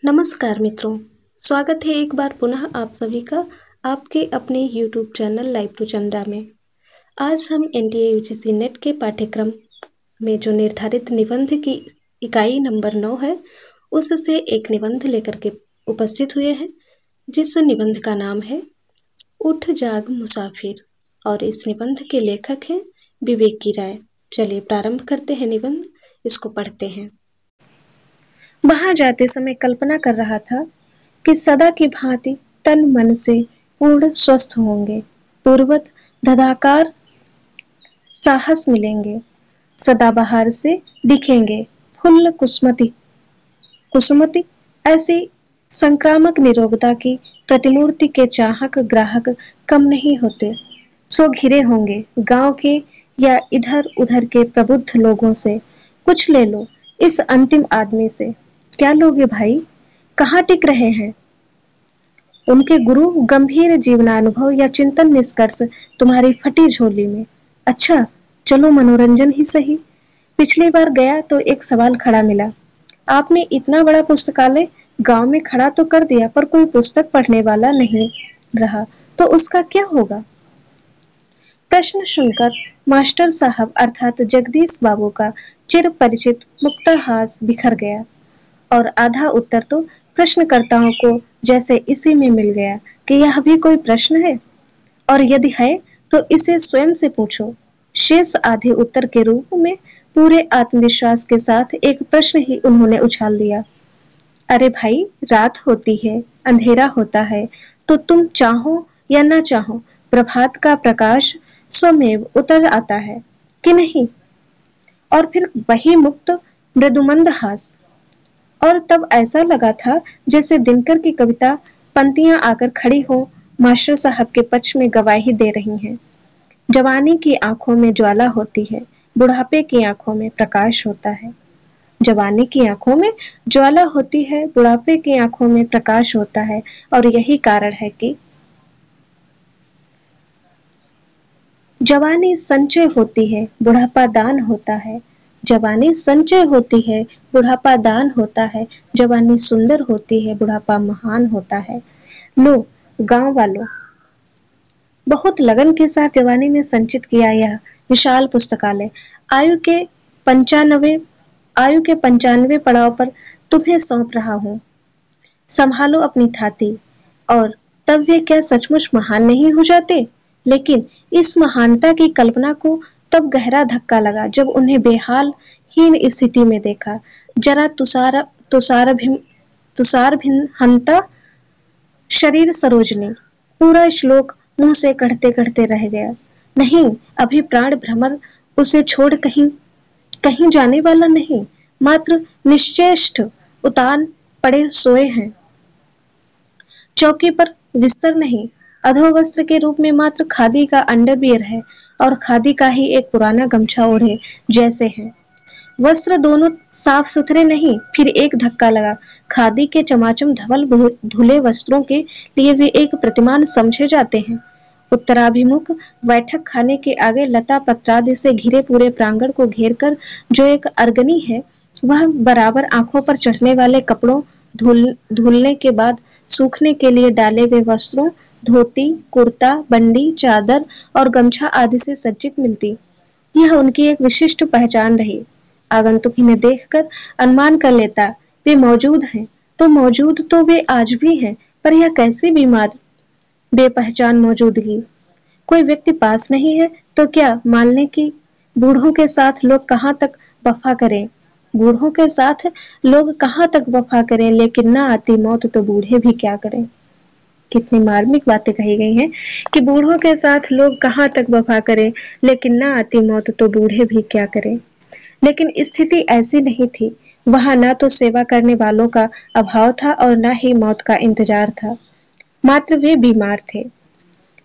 नमस्कार मित्रों, स्वागत है एक बार पुनः आप सभी का आपके अपने YouTube channel live to Chandra में। आज हम एनडीए यूजीसी नेट के पाठ्यक्रम में जो निर्धारित निबंध की इकाई नंबर 9 है, उससे एक निबंध लेकर के उपस्थित हुए हैं, जिस निबंध का नाम है उठ जाग मुसाफिर और इस निबंध के लेखक हैं विवेकी राय। चलिए प्रारंभ करते हैं निबंध, इसको पढ़ते हैं। वहां जाते समय कल्पना कर रहा था कि सदा की भांति तन मन से पूर्ण स्वस्थ होंगे, पूर्वत धधाकार साहस मिलेंगे, सदाबहार से दिखेंगे फुल्ल कुसुमति ऐसी संक्रामक निरोगता की प्रतिमूर्ति के चाहक ग्राहक कम नहीं होते। सो घिरे होंगे गांव के या इधर उधर के प्रबुद्ध लोगों से। कुछ ले लो इस अंतिम आदमी से। क्या लोगे भाई, कहाँ टिक रहे हैं? उनके गुरु गंभीर जीवनानुभव या चिंतन निष्कर्ष तुम्हारी फटी झोली में। अच्छा चलो मनोरंजन ही सही। पिछली बार गया तो एक सवाल खड़ा मिला, आपने इतना बड़ा पुस्तकालय गांव में खड़ा तो कर दिया, पर कोई पुस्तक पढ़ने वाला नहीं रहा, तो उसका क्या होगा? प्रश्न सुनकर मास्टर साहब अर्थात जगदीश बाबू का चिर परिचित मुक्ताहास बिखर गया और आधा उत्तर तो प्रश्नकर्ताओं को जैसे इसी में मिल गया कि यह भी कोई प्रश्न है, और यदि है तो इसे स्वयं से पूछो। शेष आधे उत्तर के रूप में पूरे आत्मविश्वास के साथ एक प्रश्न ही उन्होंने उछाल दिया। अरे भाई, रात होती है, अंधेरा होता है, तो तुम चाहो या ना चाहो प्रभात का प्रकाश स्वमेव उतर आता है कि नहीं? और फिर वही मुक्त मृदुमंद हास। और तब ऐसा लगा था जैसे दिनकर की कविता पंक्तियां आकर खड़ी हो, मास्टर साहब के पक्ष में गवाही दे रही हैं। जवानी की आंखों में ज्वाला होती है, बुढ़ापे की आंखों में प्रकाश होता है। जवानी की आंखों में ज्वाला होती है, बुढ़ापे की आंखों में प्रकाश होता है, और यही कारण है कि जवानी संचय होती है, बुढ़ापा दान होता है। जवानी संचय होती है, बुढ़ापा दान होता है। जवानी सुंदर होती है, बुढ़ापा महान होता है। लो गांव वालों, बहुत लगन के साथ जवानी में संचित किया यह विशाल पुस्तकालय आयु के 95 पड़ाव पर तुम्हें सौंप रहा हूँ। संभालो अपनी थाती, और तब वे क्या सचमुच महान नहीं हो जाते? लेकिन इस महानता की कल्पना को तब गहरा धक्का लगा जब उन्हें बेहाल हीन स्थिति में देखा। जरा तुषार भिन्नता शरीर सरोजनी। पूरा श्लोक मुंह से कढ़ते कढ़ते रह गया। नहीं, अभी प्राण भ्रमर उसे छोड़ कहीं कहीं जाने वाला नहीं, मात्र निश्चेष्ट उतान पड़े सोए हैं। चौकी पर बिस्तर नहीं, अधोवस्त्र के रूप में मात्र खादी का अंडरवियर है, और खादी का ही एक पुराना गमछा ओढ़े जैसे है। वस्त्र दोनों साफ सुथरे नहीं। फिर एक धक्का लगा। खादी के चमाचम धवल धुले वस्त्रों के लिए वे एक प्रतिमान समझे जाते हैं। उत्तराभिमुख बैठक खाने के आगे लता पत्रादि से घिरे पूरे प्रांगण को घेर कर जो एक अर्गनी है, वह बराबर आंखों पर चढ़ने वाले कपड़ों, धुलने के बाद सूखने के लिए डाले गए वस्त्रों, धोती, कुर्ता, बंडी, चादर और गमछा आदि से सज्जित मिलती। यह उनकी एक विशिष्ट पहचान रही। आगंतुक इन्हें देखकर अनुमान कर लेता वे मौजूद हैं, तो मौजूद तो वे आज भी हैं, पर यह कैसी बीमार बेपहचान मौजूदगी। कोई व्यक्ति पास नहीं है तो क्या मान लें कि बूढ़ों के साथ लोग कहाँ तक वफा करें। बूढ़ों के साथ लोग कहाँ तक वफा करें, लेकिन ना आती मौत तो बूढ़े भी क्या करें। कितनी मार्मिक बातें कही गई हैं कि बूढ़ों के साथ लोग कहाँ तक वफा करें, लेकिन ना आती मौत तो बूढ़े भी क्या करें। लेकिन स्थिति ऐसी नहीं थी। वहां ना तो सेवा करने वालों का अभाव था और ना ही मौत का इंतजार था। मात्र वे बीमार थे।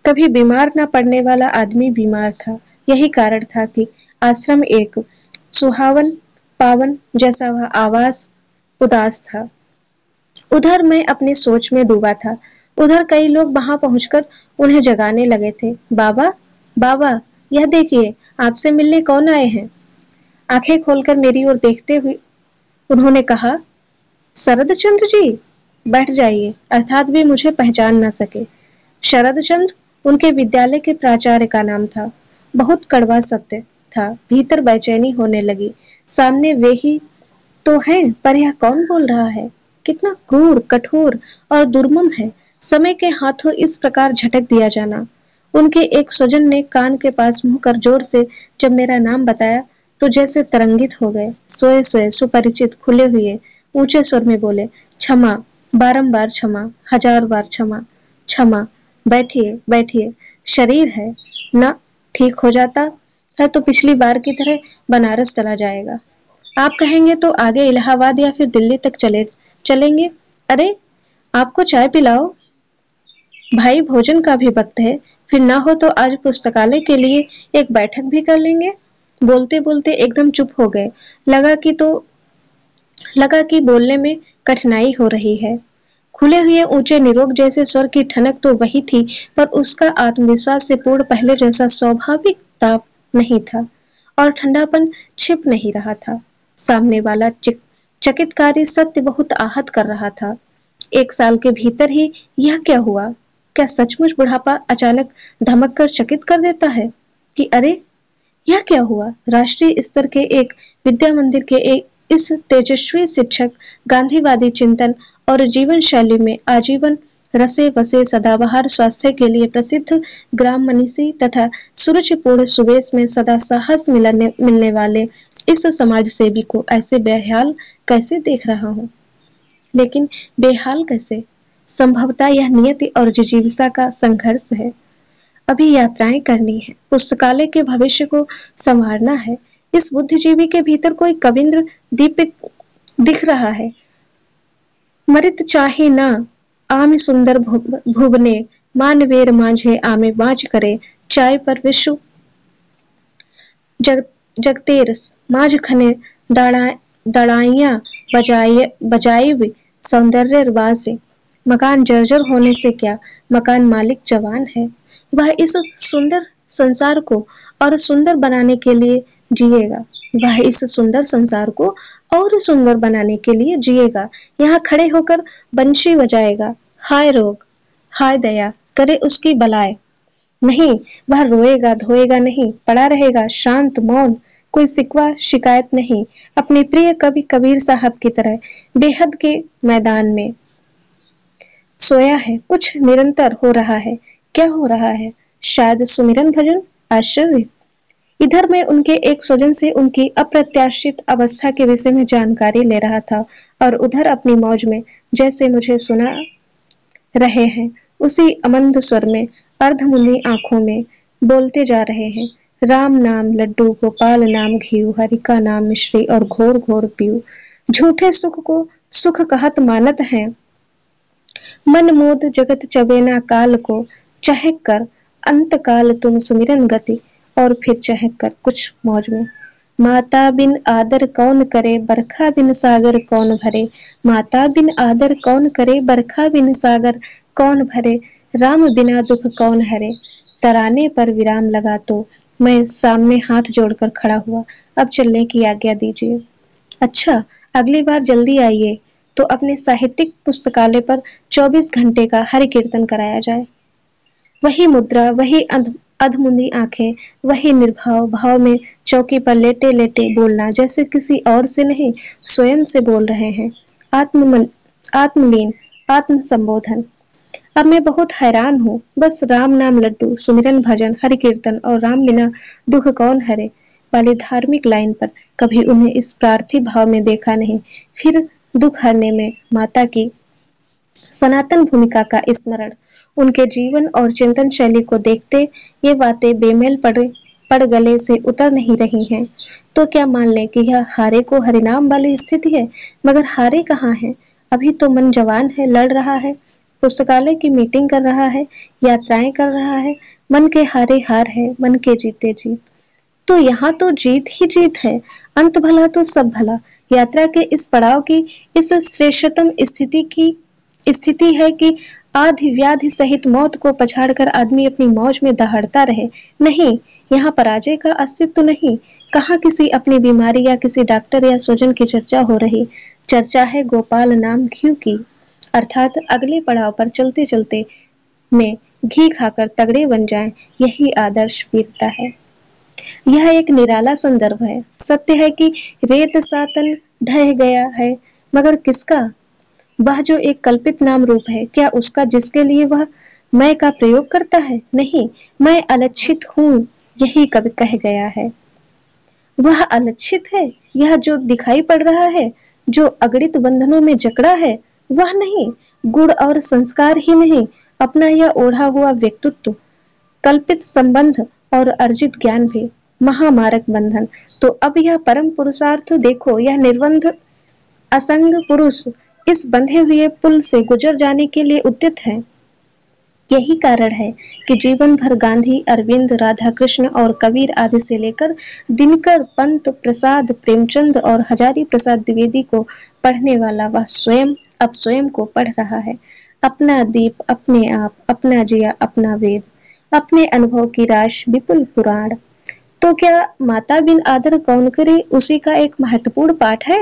कभी बीमार न पड़ने वाला आदमी बीमार था। यही कारण था कि आश्रम एक सुहावन पावन जैसा वह आवास उदास था। उधर मैं अपनी सोच में डूबा था। उधर कई लोग वहां पहुंचकर उन्हें जगाने लगे थे। बाबा, बाबा, यह देखिए, आपसे मिलने कौन आए हैं? आंखें खोलकर मेरी ओर देखते हुए उन्होंने कहा, शरद चंद्र जी, बैठ जाइए, अर्थात भी मुझे पहचान न सके। शरद चंद्र उनके विद्यालय के प्राचार्य का नाम था। बहुत कड़वा सत्य था, भीतर बेचैनी होने लगी। सामने वे ही तो हैं, पर यह कौन बोल रहा है? कितना क्रूर, कठोर और दुर्मम है समय के हाथों इस प्रकार झटक दिया जाना। उनके एक स्वजन ने कान के पास मुंह कर जोर से जब मेरा नाम बताया तो जैसे तरंगित हो गए। सोए सोए सुपरिचित खुले हुए ऊंचे स्वर में बोले, क्षमा, बारंबार क्षमा, हजार बार क्षमा, क्षमा। बैठिए बैठिए, शरीर है ना ठीक हो जाता है तो पिछली बार की तरह बनारस चला जाएगा। आप कहेंगे तो आगे इलाहाबाद या फिर दिल्ली तक चलेंगे। अरे, आपको चाय पिलाओ भाई, भोजन का भी वक्त है। फिर ना हो तो आज पुस्तकालय के लिए एक बैठक भी कर लेंगे। बोलते बोलते एकदम चुप हो गए। लगा कि तो लगा कि बोलने में कठिनाई हो रही है। खुले हुए ऊंचे निरोग जैसे स्वर की ठनक तो वही थी, पर उसका आत्मविश्वास से पूर्ण पहले जैसा स्वाभाविक ताप नहीं था और ठंडापन छिप नहीं रहा था। सामने वाला चकितकारी सत्य बहुत आहत कर रहा था। 1 साल के भीतर ही यह क्या हुआ? क्या सचमुच बुढ़ापा अचानक धमक कर चकित कर देता है कि अरे, यह क्या हुआ? राष्ट्रीय स्तर के एक विद्या मंदिर के एक इस तेजस्वी शिक्षक गांधीवादी चिंतन और जीवन शैली में आजीवन रसे बसे सदाबहार स्वास्थ्य के लिए प्रसिद्ध ग्राम मनीषी तथा सुरुचिपूर्ण सुवेश में सदा साहस मिलने वाले इस समाज सेवी को ऐसे बेहाल कैसे देख रहा हूँ। लेकिन बेहाल कैसे? संभवतः यह नियति और जिजीविषा का संघर्ष है। अभी यात्राएं करनी है, पुस्तकालय के भविष्य को संवारना है। इस बुद्धिजीवी के भीतर कोई कविंद्र दीपित दिख रहा है। मरित चाहे ना आमे सुंदर भुवने, मानवेर मांझे आमे बाँच करे, चाय पर विश्व जगतेरस माझ खने दड़ाइयां बजाई सौंदर्य से। मकान जर्जर होने से क्या, मकान मालिक जवान है। वह इस सुंदर संसार को और सुंदर बनाने के लिए जिएगा। वह इस सुंदर संसार को और सुंदर बनाने के लिए जिएगा। यहाँ खड़े होकर बंशी बजाएगा। हाय रोग, हाय दया, करे उसकी बलाए। नहीं, वह रोएगा धोएगा नहीं, पड़ा रहेगा शांत मौन, कोई सिकवा शिकायत नहीं, अपने प्रिय कवि कबीर साहब की तरह बेहद के मैदान में सोया है। कुछ निरंतर हो रहा है। क्या हो रहा है? शायद सुमिरन भजन। आश्चर्य। इधर मैं उनके एक स्वजन से उनकी अप्रत्याशित अवस्था के विषय में जानकारी ले रहा था और उधर अपनी मौज में जैसे मुझे सुना रहे हैं उसी अमंद स्वर में अर्धमुनी आंखों में बोलते जा रहे हैं। राम नाम लड्डू, गोपाल नाम घीव, हरि का नाम मिश्री और घोर घोर पीऊ। झूठे सुख को सुख कहत मानत हैं, मन मोद जगत चबेना काल को, चहक कर अंत काल तुम सुमिरन गति। और फिर चहक कर कुछ मौज में, माता बिन आदर कौन करे, बरखा बिन सागर कौन भरे। माता बिन आदर कौन करे, बरखा बिन सागर कौन भरे। राम बिना दुख कौन हरे। तराने पर विराम लगा तो मैं सामने हाथ जोड़कर खड़ा हुआ। अब चलने की आज्ञा दीजिए। अच्छा, अगली बार जल्दी आइए तो अपने साहित्यिक पुस्तकालय पर 24 घंटे का हरि कीर्तन कराया जाए। वही मुद्रा, वही अधमुंदी आंखें, वही निर्भाव भाव में चौकी पर लेटे लेटे बोलना, जैसे किसी और से नहीं स्वयं से बोल रहे हैं। आत्मलीन आत्म संबोधन। अब मैं बहुत हैरान हूँ। बस राम नाम लड्डू, सुमिरन भजन, हरि कीर्तन और राम बिना दुख कौन हरे वाली धार्मिक लाइन पर कभी उन्हें इस प्रार्थी भाव में देखा नहीं। फिर दुख हरने में माता की सनातन भूमिका का स्मरण, उनके जीवन और चिंतन शैली को देखते ये बातें बेमेल पड़ गले से उतर नहीं रही हैं। तो क्या मान लें कि यह हारे को हरिनाम वाली स्थिति है? मगर हारे कहाँ है? अभी तो मन जवान है, लड़ रहा है, पुस्तकालय की मीटिंग कर रहा है, यात्राएं कर रहा है। मन के हारे हार है, मन के जीते जीत। तो यहाँ तो जीत ही जीत है। अंत भला तो सब भला। यात्रा के इस पड़ाव की, इस श्रेष्ठतम स्थिति है कि आधि व्याधि सहित मौत को पछाड़कर आदमी अपनी मौज में दहाड़ता रहे। नहीं, यहाँ पराजय का अस्तित्व नहीं। कहाँ किसी अपनी बीमारी या किसी डॉक्टर या स्वजन की चर्चा हो रही। चर्चा है गोपाल नाम घी की, अर्थात अगले पड़ाव पर चलते चलते में घी खाकर तगड़े बन जाएं। यही आदर्श वीरता है। यह एक निराला संदर्भ है। सत्य है कि रेत सा तन ढह गया है, मगर किसका? वह जो एक कल्पित नाम रूप है, क्या उसका जिसके लिए वह मैं का प्रयोग करता है? नहीं, मैं अलक्षित हूँ, यही कवि कह गया है। वह अलक्षित है, यह जो दिखाई पड़ रहा है, जो अगणित बंधनों में जकड़ा है, वह नहीं। गुण और संस्कार ही नहीं, अपना यह ओढ़ा हुआ व्यक्तित्व, कल्पित संबंध और अर्जित ज्ञान भी महामारक बंधन। तो अब यह परम पुरुषार्थ देखो, यह निर्बंध असंग पुरुष इस बंधे हुए पुल से गुजर जाने के लिए उद्यत है। यही कारण है कि जीवन भर गांधी, अरविंद, राधा कृष्ण और कबीर आदि से लेकर दिनकर, पंत प्रसाद, प्रेमचंद और हजारी प्रसाद द्विवेदी को पढ़ने वाला वह स्वयं अब स्वयं को पढ़ रहा है। अपना दीप अपने आप, अपना जिया अपना वेद, अपने अनुभव की राश विपुल पुराण। तो क्या माता बिन आदर कौन करे उसी का एक महत्वपूर्ण पाठ है?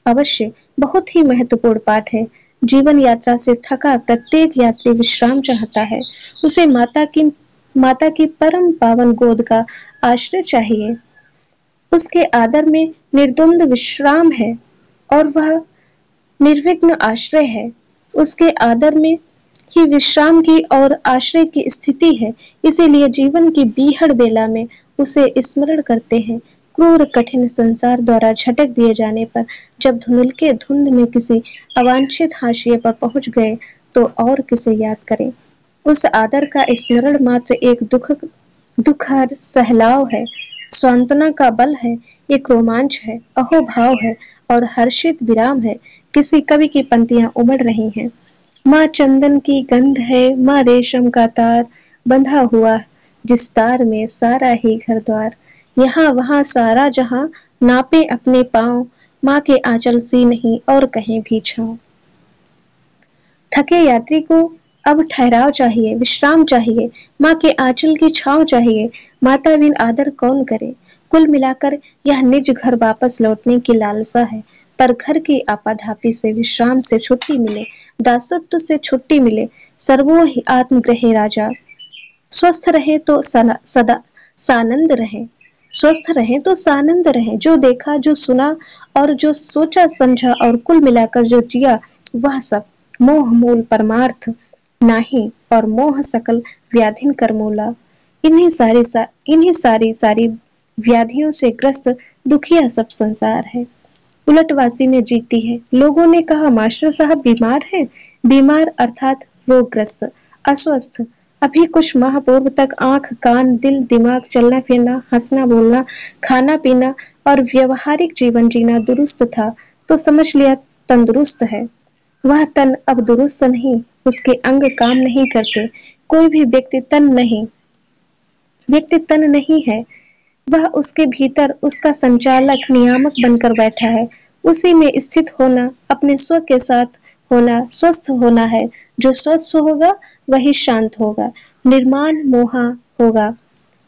अवश्य, बहुत ही महत्वपूर्ण पाठ है। जीवन यात्रा से थका प्रत्येक यात्री विश्राम चाहता है। उसे माता की परम पावन गोद का आश्रय चाहिए। उसके आदर में निर्द्वंद विश्राम है और वह निर्विघ्न आश्रय है। उसके आदर में ही विश्राम की और आश्रय की स्थिति है। इसीलिए जीवन की बीहड़ बेला में उसे स्मरण करते हैं। क्रूर कठिन संसार द्वारा झटक दिए जाने पर जब धुंधले धुंध में किसी अवांछित हाशिए पर पहुंच गए तो और किसे याद करें। उस आदर का स्मरण मात्र एक दुखद सहलाव है, सांत्वना का बल है, एक रोमांच है, अहोभाव है और हर्षित विराम है। किसी कवि की पंक्तियां उमड़ रही हैं। माँ चंदन की गंध है, माँ रेशम का तार बंधा हुआ जिस तार में सारा ही घर द्वार, यहाँ वहाँ सारा जहां नापे अपने पांव, माँ के आंचल सी नहीं और कहीं भी छांव। थके यात्री को अब ठहराव चाहिए, विश्राम चाहिए, माँ के आंचल की छांव चाहिए। माता बिन आदर कौन करे। कुल मिलाकर यह निज घर वापस लौटने की लालसा है। पर घर की आपाधापी से, विश्राम से छुट्टी मिले, दासत्व से छुट्टी मिले, सर्वो ही आत्मग्रहे राजा। स्वस्थ रहे तो सदा सानंद रहे, स्वस्थ रहें तो सानंद रहें। जो देखा, जो सुना और जो सोचा समझा और कुल मिलाकर जो जिया, वह सब मोह मूल परमार्थ नाही और मोह सकल व्याधिन कर मूला। इन्हीं सारी व्याधियों से ग्रस्त दुखिया सब संसार है। उलटवासी में जीती है। लोगों ने कहा मास्टर साहब बीमार हैं। बीमार अर्थात रोगग्रस्त, अस्वस्थ। अभी कुछ माह पूर्व तक आंख, कान, दिल, दिमाग, चलना फिरना, हंसना बोलना, खाना पीना और व्यवहारिक जीवन जीना दुरुस्त था तो समझ लिया तंदुरुस्त है। वह तन अब दुरुस्त नहीं, उसके अंग काम नहीं करते। कोई भी व्यक्ति तन नहीं है। वह उसके भीतर उसका संचालक, नियामक बनकर बैठा है। उसी में स्थित होना, अपने स्व के साथ होना, स्वस्थ होना है। जो स्वस्थ होगा वही शांत होगा, निर्माण मोहा होगा,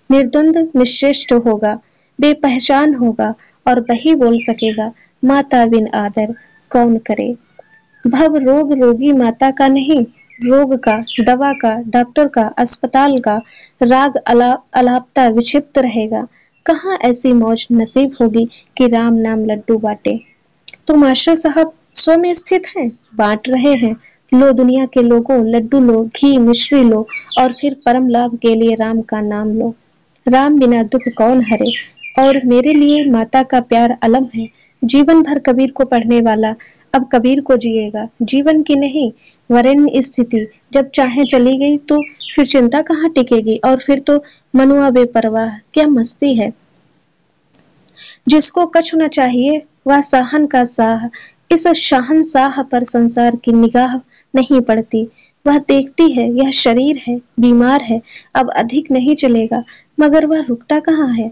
निर्द्वंद निश्चेष्ट होगा, बेपहचान होगा और वही बोल सकेगा माता बिन आदर कौन करे। भव रोग रोगी माता का नहीं, रोग का, दवा का, डॉक्टर का, अस्पताल का राग अलापता विक्षिप्त रहेगा। कहाँ ऐसी मौज नसीब होगी कि राम नाम लड्डू बांटे। तो मास्टर साहब स्व में स्थित हैं, बांट रहे हैं। लो दुनिया के लोगों, लड्डू लो, घी मिश्री लो और फिर परम लाभ के लिए राम का नाम लो। राम बिना दुख कौन हरे। और मेरे लिए माता का प्यार अलम है। जीवन भर कबीर को पढ़ने वाला अब कबीर को जिएगा। जीवन की नहीं, वरेण्य स्थिति जब चाहे चली गई तो फिर चिंता कहाँ टिकेगी। और फिर तो मनुआ बेपरवाह, क्या मस्ती है। जिसको कछु न चाहिए वह साहन का साह। इस शाहनशाह पर संसार की निगाह नहीं पड़ती। वह देखती है यह शरीर है, बीमार है, अब अधिक नहीं चलेगा, मगर वह रुकता कहाँ है।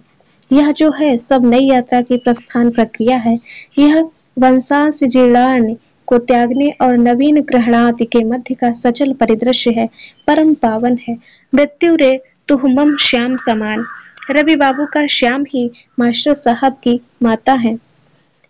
यह जो है सब नई यात्रा की प्रस्थान प्रक्रिया है। यह वंशांश जीर्णानि को त्यागने और नवीन ग्रहणादि के मध्य का सचल परिदृश्य है, परम पावन है। मृत्यु रे तुह मम श्याम समान। रवि बाबू का श्याम ही मास्टर साहब की माता है।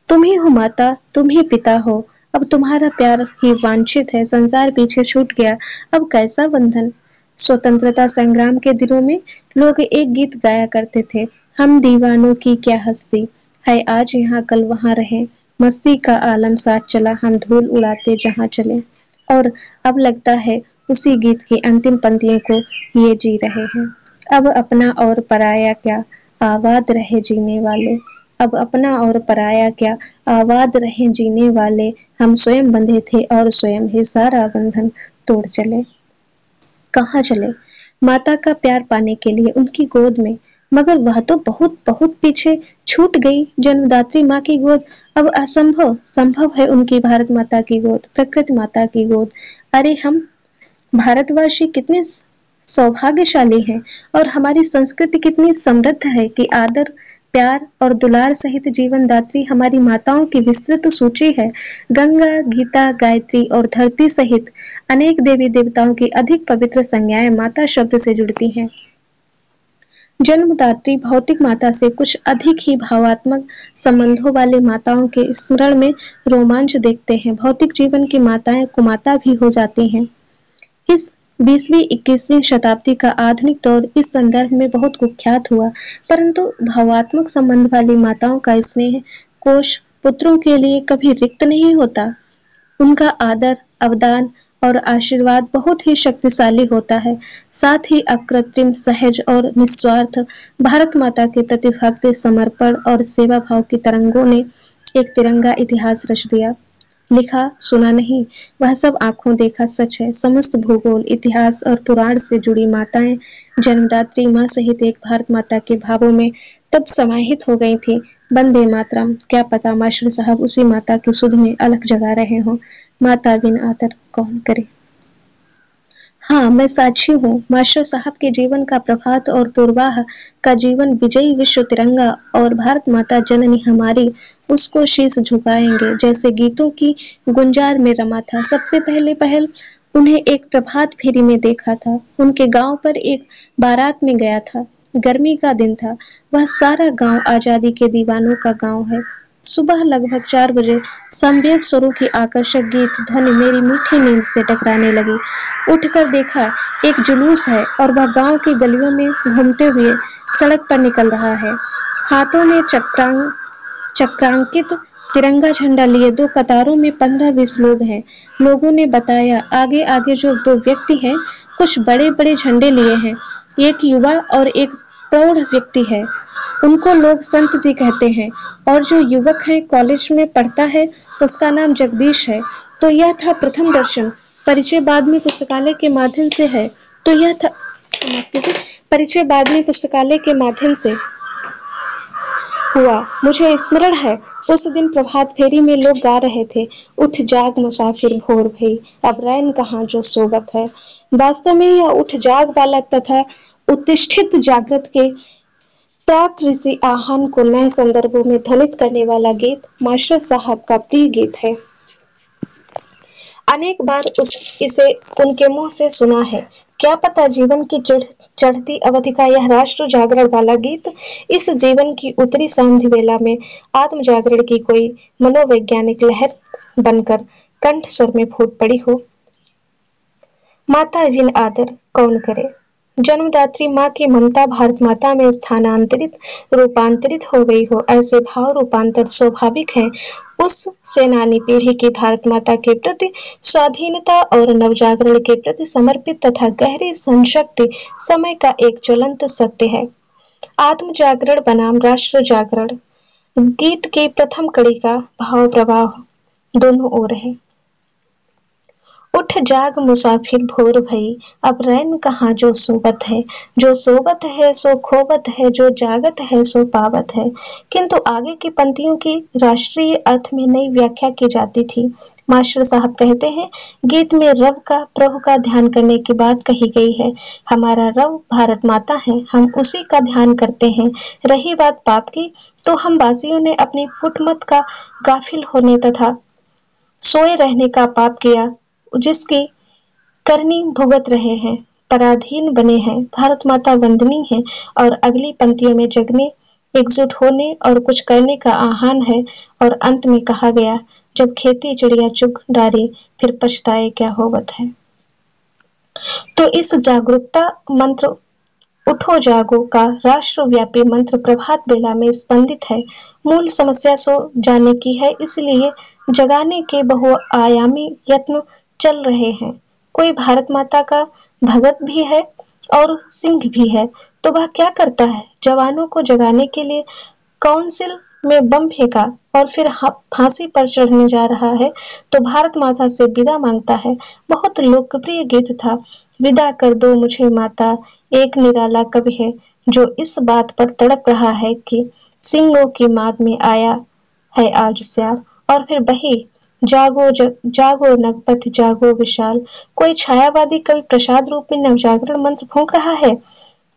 तुम ही हो माता, तुम ही पिता हो। अब तुम्हारा प्यार ही वांछित है, संसार पीछे छूट गया, अब कैसा बंधन। स्वतंत्रता संग्राम के दिनों में लोग एक गीत गाया करते थे, हम दीवानों की क्या हस्ती है, आज यहाँ कल वहाँ रहे, मस्ती का आलम साथ चला, हम धूल उड़ाते जहाँ चले। और अब लगता है उसी गीत की अंतिम पंक्तियों को ये जी रहे हैं। अब अपना और पराया क्या, आबाद रहे जीने वाले। अब अपना और पराया क्या, आबाद रहे जीने वाले। हम स्वयं बंधे थे और स्वयं ही सारा बंधन तोड़ चले। कहाँ चले? माता का प्यार पाने के लिए उनकी गोद में, मगर वह तो बहुत बहुत पीछे छूट गई। जन्मदात्री माँ की गोद अब असंभव, संभव है उनकी भारत माता की गोद, प्रकृति माता की गोद। अरे हम भारतवासी कितने सौभाग्यशाली हैं और हमारी संस्कृति कितनी समृद्ध है कि आदर, प्यार और दुलार सहित जीवन दात्री हमारी माताओं की विस्तृत सूची है। गंगा, गीता, गायत्री और धरती सहित अनेक देवी देवताओं की अधिक पवित्र संज्ञाएं माता शब्द से जुड़ती हैं। जन्मदात्री भौतिक माता से कुछ अधिक ही भावात्मक संबंधों वाले माताओं के स्मरण में रोमांच देखते हैं। भौतिक जीवन की माताएं कुमाता भी हो जाती हैं। इस 20वीं-21वीं शताब्दी का आधुनिक दौर इस संदर्भ में बहुत कुख्यात हुआ, परंतु भावात्मक संबंध वाली माताओं का स्नेह कोश पुत्रों के लिए कभी रिक्त नहीं होता। उनका आदर, अवदान और आशीर्वाद बहुत ही शक्तिशाली होता है। साथ ही अकृत्रिम, सहज और निस्वार्थ भारत माता के प्रति भक्ति, समर्पण और सेवा भाव की तरंगों ने एक तिरंगा इतिहास रच दिया। लिखा सुना नहीं, वह सब आंखों देखा सच है। समस्त भूगोल, इतिहास और पुराण से जुड़ी माताएं जन्मदात्री माँ सहित एक भारत माता के भावों में तब समाहित हो गई थी। वंदे मातरम। क्या पता मास्टर साहब उसी माता की सुध में अलख जगा रहे हों। माता बिन आदर कौन करे। हाँ, मैं साक्षी हूँ। मास्टर साहब के जीवन का प्रभात और पूर्वाह का जीवन विजयी विश्व तिरंगा और भारत माता जननी हमारी, उसको शीश झुकाएंगे जैसे गीतों की गुंजार में रमा था। सबसे पहले पहल उन्हें एक प्रभात फेरी में देखा था। उनके गांव पर एक बारात में गया था। गर्मी का दिन था। वह सारा गांव आजादी के दीवानों का गांव है। सुबह लगभग 4 बजे संवेद स्वरों की आकर्षक गीत ध्वनि मेरी मीठी नींद से टकराने लगी। उठकर देखा एक जुलूस है और वह गांव की गलियों में घूमते हुए सड़क पर निकल रहा है। हाथों में चक्रांकित तिरंगा झंडा लिए 2 कतारों में 15-20 लोग हैं। लोगों ने बताया आगे आगे जो 2 व्यक्ति हैं, कुछ बड़े बड़े झंडे लिए हैं। एक युवा और एक प्रौढ़ व्यक्ति है। उनको लोग संत जी कहते हैं और जो युवक है कॉलेज में पढ़ता है, उसका नाम जगदीश है। तो यह था प्रथम दर्शन। परिचय बाद में पुस्तकालय के माध्यम से है। तो यह था परिचय बाद में पुस्तकालय के माध्यम से हुआ। मुझे स्मरण है उस दिन प्रभात फेरी में लोग गा रहे थे, उठ जाग मुसाफिर भोर भई, अब रैन कहाँ जो सोवत है। वास्तव में यह उठ जाग वाला तथा उत्तिष्ठित जागृत के प्राक ऋषि आह्वान को नए संदर्भों में ध्वनित करने वाला गीत मास्टर साहब का प्रिय गीत है। अनेक बार इसे उनके मुंह से सुना है। क्या पता जीवन की चढ़ती अवधि का यह राष्ट्र जागरण वाला गीत इस जीवन की उत्तरी सांध्य वेला में आत्म जागरण की कोई मनोवैज्ञानिक लहर बनकर कंठ स्वर में फूट पड़ी हो। माता बिन आदर कौन करे। जन्मदात्री माँ की ममता भारत माता में स्थानांतरित रूपांतरित हो गई हो, ऐसे भाव रूपांतर स्वाभाविक है। उस सेनानी पीढ़ी की भारत माता के प्रति स्वाधीनता और नवजागरण के प्रति समर्पित तथा गहरी संशक्ति समय का एक ज्वलंत सत्य है। आत्म जागरण बनाम राष्ट्र जागरण गीत की प्रथम कड़ी का भाव प्रवाह दोनों ओर है। उठ जाग मुसाफिर भोर भई, अब रैन कहाँ जो सोवत है। जो सोवत है सो खोवत है, जो जागत है सो पावत है। किंतु आगे की पंक्तियों की राष्ट्रीय अर्थ में नई व्याख्या की जाती थी। मास्टर साहब कहते हैं, गीत में रव का, प्रभु का ध्यान करने की बात कही गई है। हमारा रव भारत माता है, हम उसी का ध्यान करते हैं। रही बात पाप की, तो हम वासियों ने अपनी फुटमत का गाफिल होने तथा सोए रहने का पाप किया, जिसकी करनी भुगत रहे हैं, पराधीन बने हैं। भारत माता वंदनीय है और अगली पंक्तियों में जगने, एकजुट होने और कुछ करने का आह्वान है। और अंत में कहा गया, जब खेती चिड़िया चुग डारी, फिर पछताए क्या होवत है। तो इस जागरूकता मंत्र उठो जागो का राष्ट्रव्यापी मंत्र प्रभात बेला में स्पंदित है। मूल समस्या सो जाने की है, इसलिए जगाने के बहुआयामी यत्न चल रहे हैं। कोई भारत माता का भगत भी है और सिंह भी है, तो वह क्या करता है? जवानों को जगाने के लिए काउंसिल में बम फेंका और फिर फांसी पर चढ़ने जा रहा है तो भारत माता से विदा मांगता है। बहुत लोकप्रिय गीत था, विदा कर दो मुझे माता, एक निराला कवि है जो इस बात पर तड़प रहा है कि सिंहों की माद में आया है आज स्यार। और फिर बही, जागो नगपत जागो विशाल। कोई छायावादी कवि प्रसाद रूप में नवजागरण मंत्र फूंक रहा है।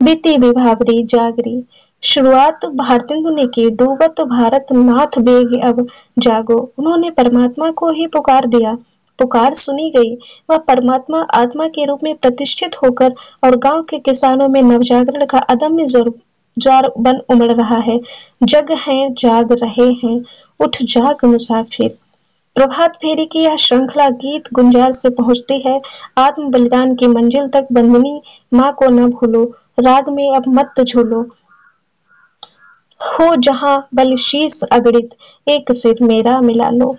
बीती विभावरी जागरी, शुरुआत भारतेंदु ने की, डूबत भारत नाथ बेग अब जागो। उन्होंने परमात्मा को ही पुकार दिया, पुकार सुनी गई। वह परमात्मा आत्मा के रूप में प्रतिष्ठित होकर और गांव के किसानों में नवजागरण का अदम्य ज्वार बन उमड़ रहा है। जग हैं, जाग रहे हैं, उठ जाग मुसाफिर। प्रभात फेरी की यह श्रृंखला गीत गुंजार से पहुंचती है आत्म बलिदान की मंजिल तक। बंदनी माँ को न भूलो, राग में अब मत झूलो, हो जहां बलशीस अगणित, एक सिर मेरा मिला लो।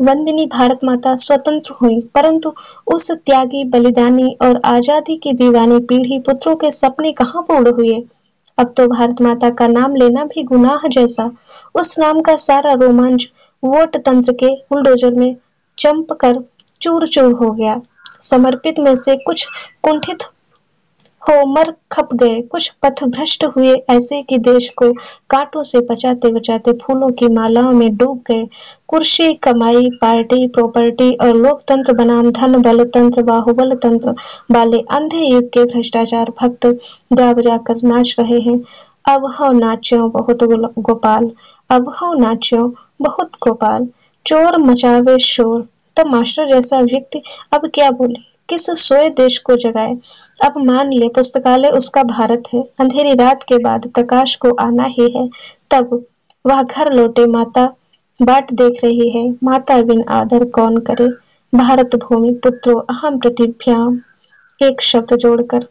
वंदिनी भारत माता स्वतंत्र हुई, परंतु उस त्यागी, बलिदानी और आजादी की दीवानी पीढ़ी पुत्रों के सपने कहाँ पूर्ण हुए? अब तो भारत माता का नाम लेना भी गुनाह जैसा। उस नाम का सारा रोमांच वोट तंत्र के बुलडोजर में चंप कर चूर चूर हो गया। समर्पित में से कुछ कुंठित हो मर खप गए, कुछ पथ भ्रष्ट हुए ऐसे कि देश को कांटों से बचाते बचाते फूलों की मालाओं में डूब गए। कुर्सी, कमाई, पार्टी, प्रॉपर्टी और लोकतंत्र बनाम धन बल तंत्र, बाहुबल तंत्र वाले अंधे युग के भ्रष्टाचार भक्त गा बजा कर नाच रहे हैं। अब हो नाच्यो बहुत गोपाल, अब हो नाच्यो बहुत गोपाल, चोर मचावे शोर। तब मास्टर जैसा व्यक्ति अब क्या बोले, किस सोए देश को जगाए? अब मान ले पुस्तकालय उसका भारत है, अंधेरी रात के बाद प्रकाश को आना ही है। तब वह घर लौटे, माता बाट देख रही है, माता बिन आदर कौन करे। भारत भूमि पुत्रो अहम पृथिव्याम, एक शब्द जोड़कर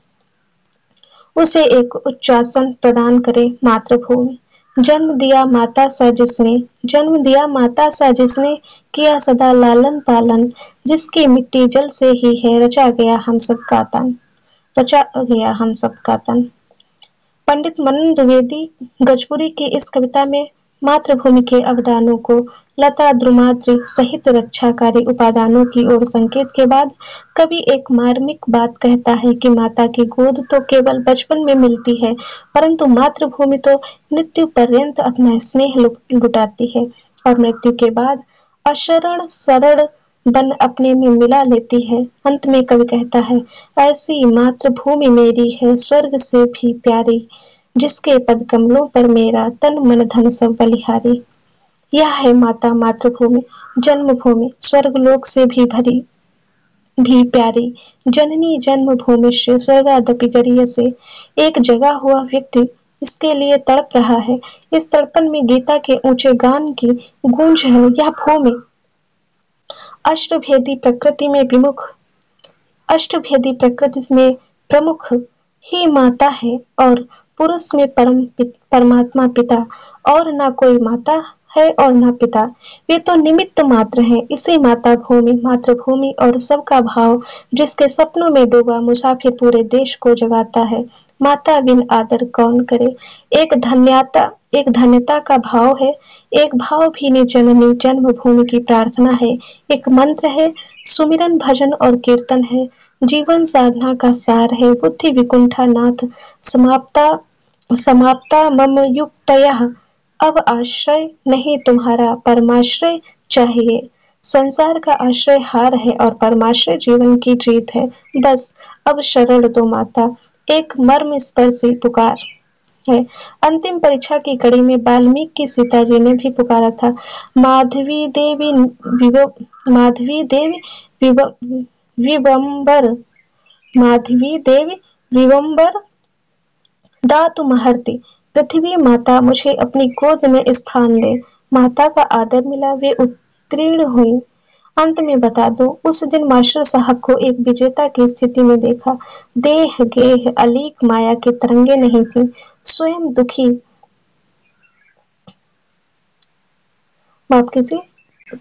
उसे एक उच्चासन प्रदान करे मातृभूमि। जन्म दिया माता सा जिसने, जन्म दिया माता सा जिसने, किया सदा लालन पालन, जिसकी मिट्टी जल से ही है, रचा गया हम सबका तन, रचा गया हम सबका तन। पंडित मनन द्विवेदी गजपुरी की इस कविता में मातृभूमि के अवदानों को लता द्रुमाद्रि सहित रक्षाकारी उपादानों की ओर संकेत के बाद कवि एक मार्मिक बात कहता है कि माता की गोद तो केवल बचपन में मिलती है, परंतु मातृभूमि तो मृत्यु पर्यंत अपना स्नेह लुटाती है और मृत्यु के बाद अशरण शरण बन अपने में मिला लेती है। अंत में कवि कहता है, ऐसी मातृभूमि मेरी है स्वर्ग से भी प्यारी, जिसके पद कमलों पर मेरा तन मन धन सब बलिहारी। यह है माता मातृभूमि, जन्मभूमि, स्वर्गलोक से भी भरी भी प्यारी, जननी जन्मभूमि से स्वर्गादपि गरीयसे। एक जगा हुआ व्यक्ति इसके लिए तड़प रहा है। इस तड़पन में गीता के ऊंचे गान की गूंज है। यह भूमि अष्टभेदी प्रकृति में विमुख, अष्टभेदी प्रकृति में प्रमुख ही माता है और पुरुष में परमात्मा पिता, और ना कोई माता है और ना पिता, वे तो निमित्त मात्र हैं। इसी माता भूमि, मातृभूमि और सबका भाव जिसके सपनों में डूबा मुसाफिर पूरे देश को जगाता है। माता बिन आदर कौन करे, एक धन्यता का भाव है, एक भाव भी जननी जन्मभूमि की प्रार्थना है, एक मंत्र है, सुमिरन भजन और कीर्तन है, जीवन साधना का सार है। बुद्धि विकुंठा नाथ समाप्ता समाप्ता मम युक्तयः, अब आश्रय नहीं तुम्हारा परमाश्रय चाहिए। संसार का आश्रय हार है और परमाश्रय जीवन की जीत है। बस अब शरण दो माता, एक मर्म स्पर्शी पुकार। है। अंतिम परीक्षा की कड़ी में वाल्मीकि की सीता जी ने भी पुकारा था, माधवी देवी माधवी देवी विवंबर, माधवी देवी विवंबर दातु महर्ति, पृथ्वी माता मुझे अपनी गोद में स्थान दे। माता का आदर मिला, वे उत्तीर्ण हुई। अंत में बता दो, उस दिन मास्टर साहब को एक विजेता की स्थिति में देखा। देह गेह अलीक माया की तरंगे नहीं थी, स्वयं दुखी। माफ कीजिए,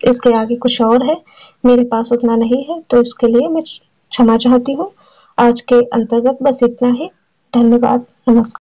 इसके आगे कुछ और है, मेरे पास उतना नहीं है, तो इसके लिए मैं क्षमा चाहती हूँ। आज के अंतर्गत बस इतना ही। धन्यवाद, नमस्कार।